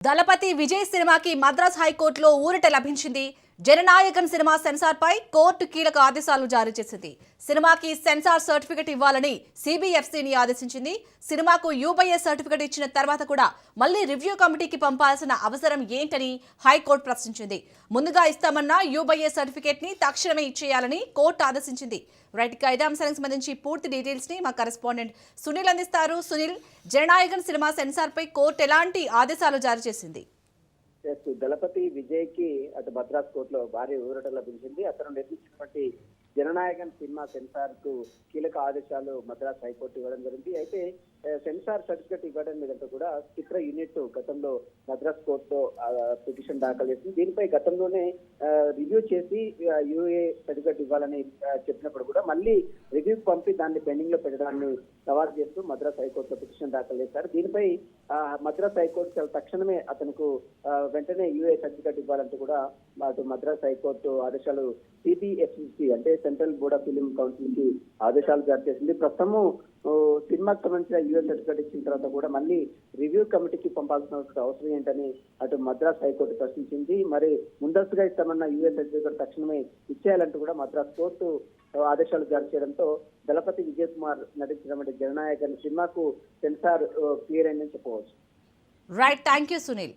దళపతి విజయ్ సినిమాకి మద్రాస్ హైకోర్టులో ఊరట లభించింది. జననాయకన్ సినిమా సెన్సార్ పై కోర్టు కీలక ఆదేశాలు జారీ చేసింది. సినిమాకి సెన్సార్ సర్టిఫికెట్ ఇవ్వాలని సిబిఎఫ్సిని ఆదేశించింది. సినిమాకు యూబైఏ సర్టిఫికెట్ ఇచ్చిన తర్వాత కూడా మళ్లీ రివ్యూ కమిటీకి పంపాల్సిన అవసరం ఏంటని హైకోర్టు ప్రశ్నించింది. ముందుగా ఇస్తామన్న యూబైఏ సర్టిఫికెట్ ని తక్షణమే ఇచ్చేయాలని కోర్టు ఆదేశించింది. రైట్ గా ఇదే అంశానికి సంబంధించి పూర్తి డీటెయిల్స్ ని మా కరెస్పాండెంట్ సునీల్ అందిస్తారు. సునీల్, జననాయకన్ సినిమా సెన్సార్ పై కోర్టు ఎలాంటి ఆదేశాలు జారీ చేసింది? దళపతి విజయ్ కి అటు మద్రాస్ కోర్టులో భారీ ఊరట లభించింది. అతను నిర్మించినటువంటి జననాయకన్ సినిమా సెన్సార్ కు కీలక ఆదేశాలు మద్రాస్ హైకోర్టు ఇవ్వడం జరిగింది. అయితే సెన్సార్ సర్టిఫికెట్ ఇవ్వడం మీద కూడా చిత్ర యూనిట్ గతంలో మద్రాస్ కోర్టులో పిటిషన్ దాఖలు చేసింది. దీనిపై గతంలోనే రివ్యూ చేసి యూఏ సర్టిఫికెట్ ఇవ్వాలని చెప్పినప్పుడు కూడా మళ్ళీ రివ్యూకి పంపి దాన్ని పెండింగ్ లో పెట్టడాన్ని సవాల్ చేస్తూ మద్రాస్ హైకోర్టులో పిటిషన్ దాఖలు చేశారు. దీనిపై మద్రాస్ హైకోర్టు చాలా తక్షణమే అతనికి వెంటనే యూఏ సర్టిఫికెట్ ఇవ్వాలంటూ కూడా అటు మద్రాస్ హైకోర్టు ఆదేశాలు సిబిఎఫ్సి అంటే central board of film council కి ఆదేశాలు జారీ చేసింది. ప్రస్తుతము సినిమాకి సంబంధించిన యూఏ సర్టిఫికేట్ ఇచ్చిన తర్వాత కూడా మళ్ళీ రివ్యూ కమిటీకి పంపాల్సిన అవసరం ఏంటని అటు మద్రాస్ హైకోర్టు ప్రశ్నించింది. మరి ముందస్తుగా ఇస్తామన్న యూఏ సర్టిఫికేట్ తక్షణమే ఇచ్చేయాలంటూ కూడా మద్రాస్ కోర్టు ఆదేశాలు జారీ చేయడంతో దళపతి విజయ్ కుమార్ నటించినటువంటి జననాయకన్ సినిమాకు సెన్సార్ క్లియర్ అయిందని చెప్పవచ్చు. Right, thank you Sunil.